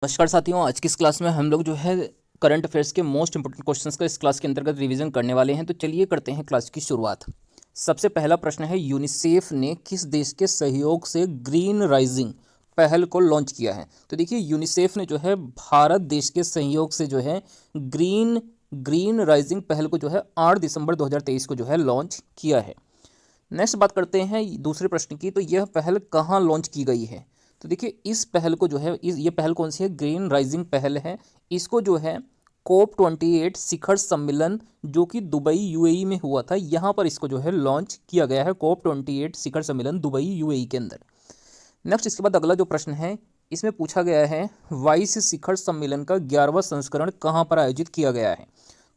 नमस्कार साथियों, आज की इस क्लास में हम लोग जो है करंट अफेयर्स के मोस्ट इंपोर्टेंट क्वेश्चंस का इस क्लास के अंतर्गत रिवीजन करने वाले हैं। तो चलिए करते हैं क्लास की शुरुआत। सबसे पहला प्रश्न है, यूनिसेफ ने किस देश के सहयोग से ग्रीन राइजिंग पहल को लॉन्च किया है? तो देखिए, यूनिसेफ ने जो है भारत देश के सहयोग से जो है ग्रीन ग्रीन राइजिंग पहल को जो है 8 दिसंबर 2023 को जो है लॉन्च किया है। नेक्स्ट बात करते हैं दूसरे प्रश्न की। तो यह पहल कहाँ लॉन्च की गई है? तो देखिए, इस पहल को जो है ये पहल कौन सी है? ग्रीन राइजिंग पहल है। इसको जो है COP28 शिखर सम्मेलन जो कि दुबई यूएई में हुआ था, यहाँ पर इसको जो है लॉन्च किया गया है। COP28 शिखर सम्मेलन दुबई यूएई के अंदर। नेक्स्ट इसके बाद अगला जो प्रश्न है, इसमें पूछा गया है 22 शिखर सम्मेलन का 11वां संस्करण कहाँ पर आयोजित किया गया है?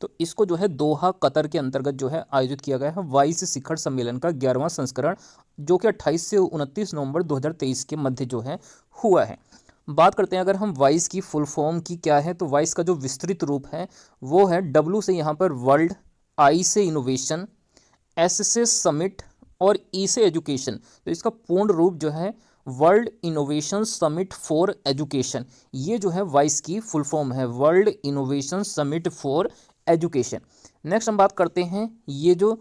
तो इसको जो है दोहा कतर के अंतर्गत जो है आयोजित किया गया है 22 शिखर सम्मेलन का 11वां संस्करण, जो कि 28 से 29 नवंबर 2023 के मध्य जो है हुआ है। बात करते हैं अगर हम वाइस की फुल फॉर्म की क्या है, तो वाइस का जो विस्तृत रूप है वो है W से यहाँ पर वर्ल्ड, I से इनोवेशन, S से समिट और E से एजुकेशन। तो इसका पूर्ण रूप जो है world innovation summit for education, ये जो है वाइस की फुल फॉर्म है, world innovation summit for education. Next हम बात करते हैं, ये जो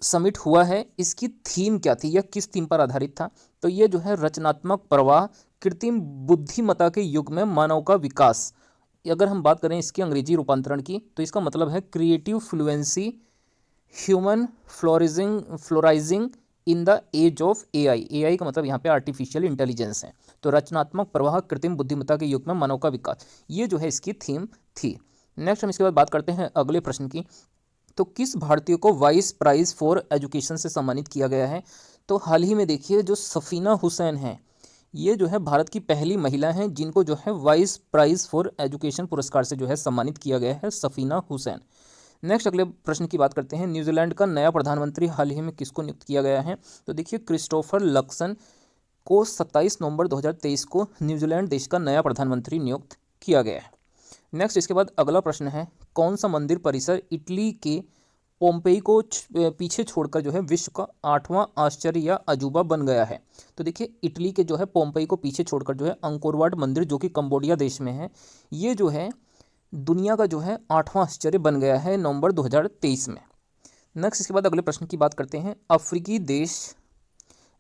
समिट हुआ है इसकी थीम क्या थी, यह किस थीम पर आधारित था? तो ये जो है रचनात्मक प्रवाह कृत्रिम बुद्धिमत्ता के युग में मानव का विकास। अगर हम बात करें इसकी अंग्रेजी रूपांतरण की, तो इसका मतलब है creative fluency human flourishing in the age of AI. AI का मतलब यहाँ पे आर्टिफिशियल इंटेलिजेंस है। तो रचनात्मक प्रवाह कृत्रिम बुद्धिमत्ता के युग में मानव का विकास, ये जो है इसकी थीम थी। नेक्स्ट हम इसके बाद बात करते हैं अगले प्रश्न की। तो किस भारतीय को वाइस प्राइज फॉर एजुकेशन से सम्मानित किया गया है? तो हाल ही में देखिए, जो सफीना हुसैन है, ये जो है भारत की पहली महिला हैं जिनको जो है वाइस प्राइज फॉर एजुकेशन पुरस्कार से जो है सम्मानित किया गया है, सफीना हुसैन। नेक्स्ट अगले प्रश्न की बात करते हैं, न्यूजीलैंड का नया प्रधानमंत्री हाल ही में किसको नियुक्त किया गया है? तो देखिए, क्रिस्टोफर लक्सन को 27 नवंबर 2023 को न्यूजीलैंड देश का नया प्रधानमंत्री नियुक्त किया गया है। नेक्स्ट इसके बाद अगला प्रश्न है, कौन सा मंदिर परिसर इटली के पोम्पेई को पीछे छोड़कर जो है विश्व का 8वां आश्चर्य या अजूबा बन गया है? तो देखिए, इटली के जो है पोम्पेई को पीछे छोड़कर जो है अंकोरवाट मंदिर जो कि कंबोडिया देश में है, ये जो है दुनिया का जो है 8वां आश्चर्य बन गया है नवंबर 2023 में। नेक्स्ट इसके बाद अगले प्रश्न की बात करते हैं, अफ्रीकी देश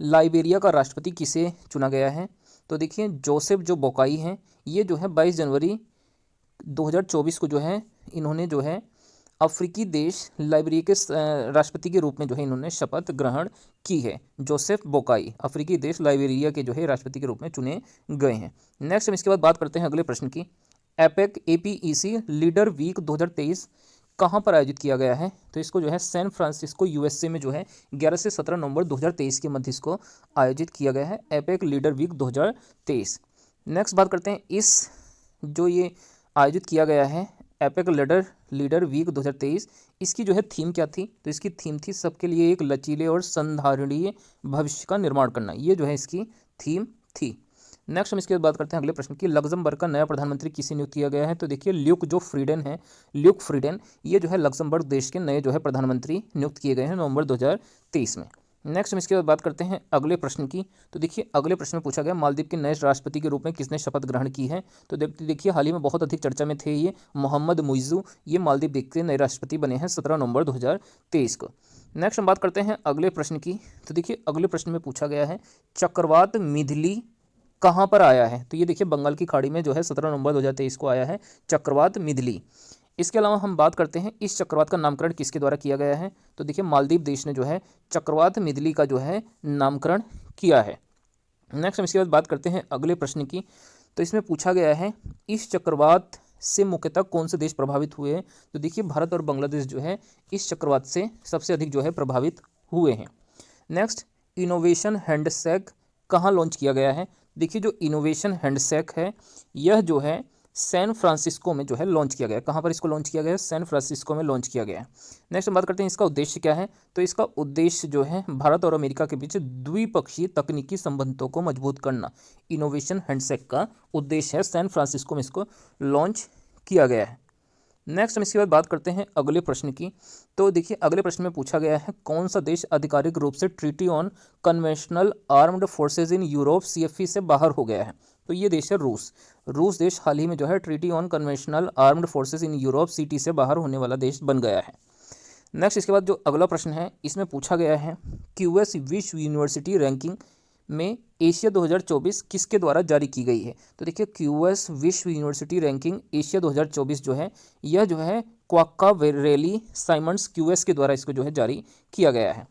लाइबेरिया का राष्ट्रपति किसे चुना गया है? तो देखिए, जोसेफ जो बोकाई हैं, ये जो है 22 जनवरी 2024 को जो है इन्होंने जो है अफ्रीकी देश लाइबेरिया के राष्ट्रपति के रूप में जो है इन्होंने शपथ ग्रहण की है। जोसेफ बोकाई अफ्रीकी देश लाइबेरिया के जो है राष्ट्रपति के रूप में चुने गए हैं। नेक्स्ट हम इसके बाद बात करते हैं अगले प्रश्न की, एपेक APEC लीडर वीक 2023 कहाँ पर आयोजित किया गया है? तो इसको जो है सैन फ्रांसिस्को USA में जो है 11 से 17 नवंबर 2023 के मध्य इसको आयोजित किया गया है, एपेक लीडर वीक 2023। नेक्स्ट बात करते हैं, इस जो ये आयोजित किया गया है एपेक लीडर वीक 2023, इसकी जो है थीम क्या थी? तो इसकी थीम थी सबके लिए एक लचीले और संधारणीय भविष्य का निर्माण करना, ये जो है इसकी थीम थी। नेक्स्ट हम इसके बाद बात करते हैं अगले प्रश्न की, लग्जमबर्ग का नया प्रधानमंत्री किसे नियुक्त किया गया है? तो देखिए, ल्यूक फ्रीडेन ये जो है लग्जमबर्ग देश के नए जो है प्रधानमंत्री नियुक्त किए गए हैं नवंबर 2023 में। नेक्स्ट हम इसके बाद बात करते हैं अगले प्रश्न की। तो देखिए, अगले प्रश्न में पूछा गया, मालदीव के नए राष्ट्रपति के रूप में किसने शपथ ग्रहण की है? तो देखिए, हाल ही में बहुत अधिक चर्चा में थे ये मोहम्मद मुइज़ू, ये मालदीव देश के नए राष्ट्रपति बने हैं 17 नवंबर 2023 को। नेक्स्ट हम बात करते हैं अगले प्रश्न की। तो देखिए, अगले प्रश्न में पूछा गया है, चक्रवात मिधली कहाँ पर आया है? तो ये देखिए, बंगाल की खाड़ी में जो है 17 नवंबर 2023 को आया है चक्रवात मिधली। इसके अलावा हम बात करते हैं, इस चक्रवात का नामकरण किसके द्वारा किया गया है? तो देखिए, मालदीव देश ने जो है चक्रवात मिधली का जो है नामकरण किया है। नेक्स्ट हम इसके बाद बात करते हैं अगले प्रश्न की। तो इसमें पूछा गया है, इस चक्रवात से मुख्यतः कौन से देश प्रभावित हुए हैं? तो देखिए, भारत और बांग्लादेश जो है इस चक्रवात से सबसे अधिक जो है प्रभावित हुए हैं। नेक्स्ट, इनोवेशन हैंडशेक कहाँ लॉन्च किया गया है? देखिए, जो इनोवेशन हैंडशेक है यह जो है सैन फ्रांसिस्को में जो है लॉन्च किया गया है। कहाँ पर इसको लॉन्च किया गया है? सैन फ्रांसिस्को में लॉन्च किया गया है। नेक्स्ट हम बात करते हैं, इसका उद्देश्य क्या है? तो इसका उद्देश्य जो है भारत और अमेरिका के बीच द्विपक्षीय तकनीकी संबंधों को मजबूत करना, इनोवेशन हैंडशेक का उद्देश्य है। सैन फ्रांसिस्को में इसको लॉन्च किया गया है। नेक्स्ट हम इसके बाद बात करते हैं अगले प्रश्न की। तो देखिए, अगले प्रश्न में पूछा गया है, कौन सा देश आधिकारिक रूप से treaty on conventional armed forces in Europe CFE से बाहर हो गया है? तो ये देश है रूस। रूस देश हाल ही में जो है treaty on conventional armed forces in Europe सीटी से बाहर होने वाला देश बन गया है। नेक्स्ट इसके बाद जो अगला प्रश्न है इसमें पूछा गया है क्यूएस विश्व यूनिवर्सिटी रैंकिंग में एशिया 2024 किसके द्वारा जारी की गई है। तो देखिए क्यूएस विश्व यूनिवर्सिटी रैंकिंग एशिया 2024 जो है यह जो है क्वाक्कावेरेली साइमंड्स क्यूएस के द्वारा इसको जो है जारी किया गया है।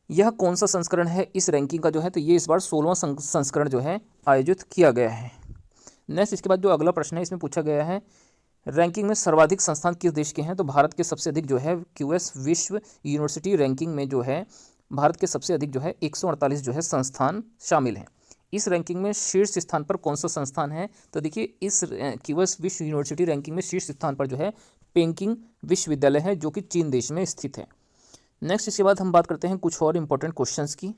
यह कौन सा संस्करण है इस रैंकिंग का जो है, तो ये इस बार 16वां संस्करण जो है आयोजित किया गया है। नेक्स्ट इसके बाद जो अगला प्रश्न है इसमें पूछा गया है रैंकिंग में सर्वाधिक संस्थान किस देश के हैं। तो भारत के सबसे अधिक जो है क्यूएस विश्व यूनिवर्सिटी रैंकिंग में जो है भारत के सबसे अधिक जो है 148 जो है संस्थान शामिल हैं। इस रैंकिंग में शीर्ष स्थान पर कौन सा संस्थान है। तो देखिए इस क्यूएस विश्व यूनिवर्सिटी रैंकिंग में शीर्ष स्थान पर जो है पेकिंग विश्वविद्यालय है जो कि चीन देश में स्थित है। नेक्स्ट इसके बाद हम बात करते हैं कुछ और इम्पोर्टेंट क्वेश्चंस की।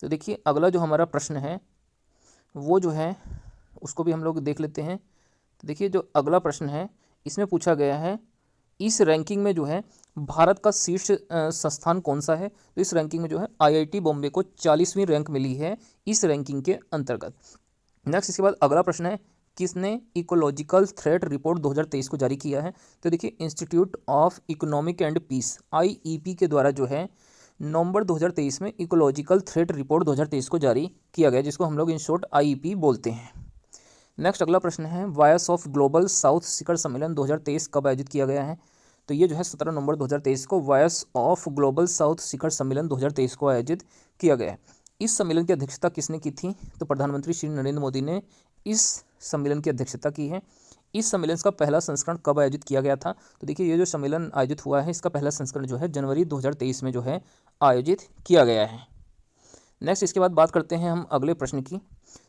तो देखिए अगला जो हमारा प्रश्न है वो जो है उसको भी हम लोग देख लेते हैं। तो देखिए जो अगला प्रश्न है इसमें पूछा गया है इस रैंकिंग में जो है भारत का शीर्ष संस्थान कौन सा है। तो इस रैंकिंग में जो है आईआईटी बॉम्बे को 40वीं रैंक मिली है इस रैंकिंग के अंतर्गत। नेक्स्ट इसके बाद अगला प्रश्न है किसने इकोलॉजिकल थ्रेट रिपोर्ट 2023 को जारी किया है। तो देखिए institute of economic and peace IEP के द्वारा जो है नवंबर 2023 में इकोलॉजिकल थ्रेट रिपोर्ट 2023 को जारी किया गया जिसको हम लोग इन शॉर्ट आईईपी बोलते हैं। नेक्स्ट अगला प्रश्न है वायस ऑफ ग्लोबल साउथ शिखर सम्मेलन 2023 कब आयोजित किया गया है। तो ये जो है 17 नवंबर 2023 को वायस ऑफ ग्लोबल साउथ शिखर सम्मेलन 2023 को आयोजित किया गया है। इस सम्मेलन की अध्यक्षता किसने की थी। तो प्रधानमंत्री श्री नरेंद्र मोदी ने इस सम्मेलन की अध्यक्षता की है। इस सम्मेलन का पहला संस्करण कब आयोजित किया गया था। तो देखिए ये जो सम्मेलन आयोजित हुआ है इसका पहला संस्करण जो है जनवरी 2023 में जो है आयोजित किया गया है। नेक्स्ट इसके बाद बात करते हैं हम अगले प्रश्न की।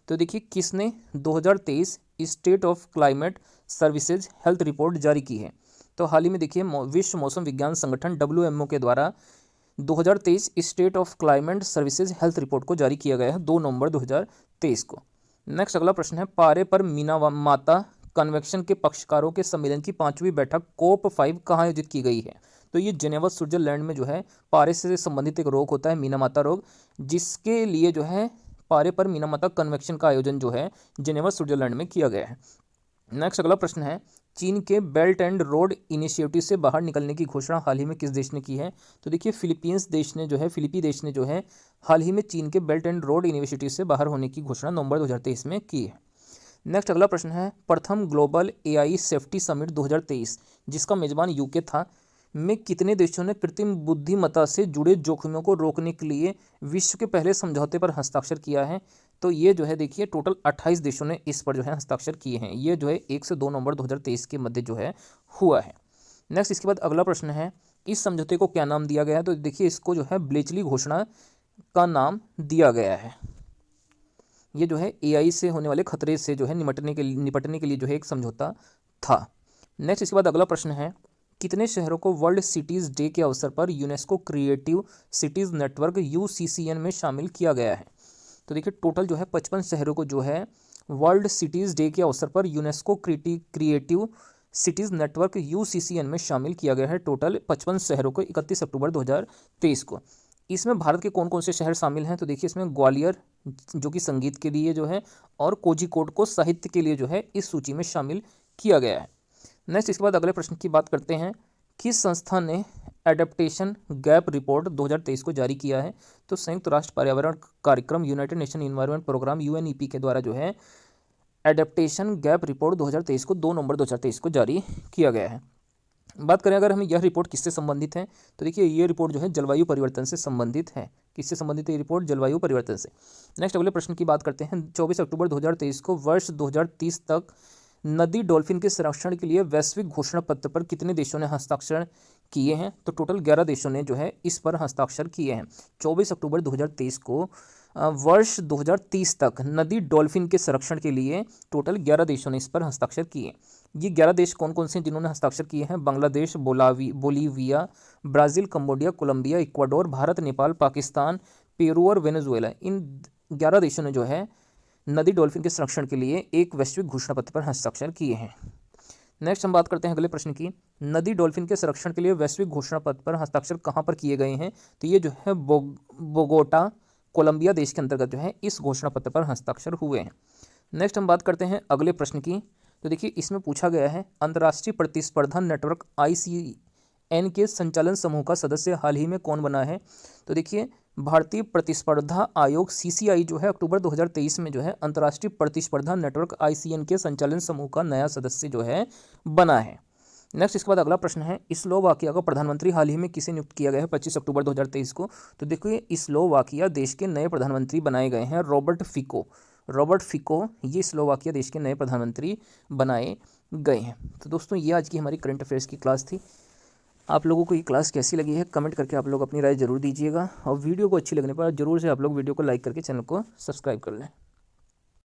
तो देखिए किसने 2023 state of climate services health report जारी की है। तो हाल ही में देखिए विश्व मौसम विज्ञान संगठन WMO के द्वारा 2023 state of climate services health report को जारी किया गया है 2 नवंबर 2023 को। नेक्स्ट अगला प्रश्न है पारे पर मीना माता कन्वेंशन के पक्षकारों के सम्मेलन की 5वीं बैठक COP5 कहाँ आयोजित की गई है। तो ये जेनेवा स्विट्जरलैंड में जो है पारे से संबंधित एक रोग होता है मीना माता रोग, जिसके लिए जो है पारे पर मीना माता कन्वेंशन का आयोजन जो है जेनेवा स्विट्जरलैंड में किया गया है। नेक्स्ट अगला प्रश्न है चीन के बेल्ट एंड रोड इनिशिएटिव से बाहर निकलने की घोषणा हाल ही में किस देश ने की है। तो देखिए फिलीपी देश ने जो है हाल ही में चीन के बेल्ट एंड रोड इनिशिएटिव से बाहर होने की घोषणा नवंबर 2023 में की है। नेक्स्ट अगला प्रश्न है प्रथम ग्लोबल AI सेफ्टी समिट 2023 जिसका मेजबान यूके था में कितने देशों ने कृत्रिम बुद्धिमत्ता से जुड़े जोखिमों को रोकने के लिए विश्व के पहले समझौते पर हस्ताक्षर किया है। तो ये जो है देखिए टोटल 28 देशों ने इस पर जो है हस्ताक्षर किए हैं। ये जो है 1 से 2 नवंबर 2023 के मध्य जो है हुआ है। नेक्स्ट इसके बाद अगला प्रश्न है इस समझौते को क्या नाम दिया गया है। तो देखिए इसको जो है ब्लेचली घोषणा का नाम दिया गया है। ये जो है AI से होने वाले खतरे से जो है निपटने के लिए जो है एक समझौता था। नेक्स्ट इसके बाद अगला प्रश्न है कितने शहरों को वर्ल्ड सिटीज़ डे के अवसर पर UNESCO creative cities network UCCN में शामिल किया गया है। तो देखिए टोटल जो है 55 शहरों को जो है वर्ल्ड सिटीज़ डे के अवसर पर UNESCO creative cities network UCCN में शामिल किया गया है। टोटल 55 शहरों को 31 अक्टूबर 2023 को। इसमें भारत के कौन कौन से शहर शामिल हैं। तो देखिए इसमें ग्वालियर जो कि संगीत के लिए जो है और कोझिकोड को साहित्य के लिए जो है इस सूची में शामिल किया गया है। नेक्स्ट इसके बाद अगले प्रश्न की बात करते हैं किस संस्था ने एडेप्टेशन गैप रिपोर्ट 2023 को जारी किया है। तो संयुक्त राष्ट्र पर्यावरण कार्यक्रम united nation environment programme UNEP के द्वारा जो है एडेप्टेशन गैप रिपोर्ट 2023 को 2 नवंबर 2023 को जारी किया गया है। बात करें अगर हम यह रिपोर्ट किससे संबंधित है। तो देखिए ये रिपोर्ट जो है जलवायु परिवर्तन से संबंधित है। किससे संबंधित है ये रिपोर्ट जलवायु परिवर्तन से। नेक्स्ट अगले प्रश्न की बात करते हैं 24 अक्टूबर 2023 को वर्ष 2030 तक नदी डॉल्फिन के संरक्षण के लिए वैश्विक घोषणा पत्र पर कितने देशों ने हस्ताक्षर किए हैं। तो टोटल 11 देशों ने जो है इस पर हस्ताक्षर किए हैं। 24 अक्टूबर 2023 को वर्ष 2030 तक नदी डॉल्फिन के संरक्षण के लिए टोटल 11 देशों ने इस पर हस्ताक्षर किए। ये 11 देश कौन कौन से हैं जिन्होंने हस्ताक्षर किए हैं। Bangladesh, Bolivia, Brazil, Cambodia, Colombia, Ecuador, Bharat, Nepal, Pakistan, Peru और वेनेजुएला। इन 11 देशों ने जो है नदी डॉल्फिन के संरक्षण के लिए एक वैश्विक घोषणा पत्र पर हस्ताक्षर किए हैं। नेक्स्ट हम बात करते हैं अगले प्रश्न की नदी डॉल्फिन के संरक्षण के लिए वैश्विक घोषणा पत्र पर हस्ताक्षर कहाँ पर किए गए हैं। तो ये जो है बोगोटा कोलंबिया देश के अंतर्गत जो है इस घोषणा पत्र पर हस्ताक्षर हुए हैं। नेक्स्ट हम बात करते हैं अगले प्रश्न की। तो देखिए इसमें पूछा गया है अंतर्राष्ट्रीय प्रतिस्पर्धा नेटवर्क ICN के संचालन समूह का सदस्य हाल ही में कौन बना है। तो देखिए भारतीय प्रतिस्पर्धा आयोग CCI जो है अक्टूबर 2023 में जो है अंतर्राष्ट्रीय प्रतिस्पर्धा नेटवर्क ICN के संचालन समूह का नया सदस्य जो है बना है। नेक्स्ट इसके बाद अगला प्रश्न है स्लोवाकिया का प्रधानमंत्री हाल ही में किसे नियुक्त किया गया है 25 अक्टूबर 2023 को। तो देखिए स्लोवाकिया देश के नए प्रधानमंत्री बनाए गए हैं रॉबर्ट फिको ये स्लोवाकिया देश के नए प्रधानमंत्री बनाए गए हैं। तो दोस्तों ये आज की हमारी करंट अफेयर्स की क्लास थी। आप लोगों को ये क्लास कैसी लगी है कमेंट करके आप लोग अपनी राय जरूर दीजिएगा और वीडियो को अच्छी लगने पर जरूर से आप लोग वीडियो को लाइक करके चैनल को सब्सक्राइब कर लें।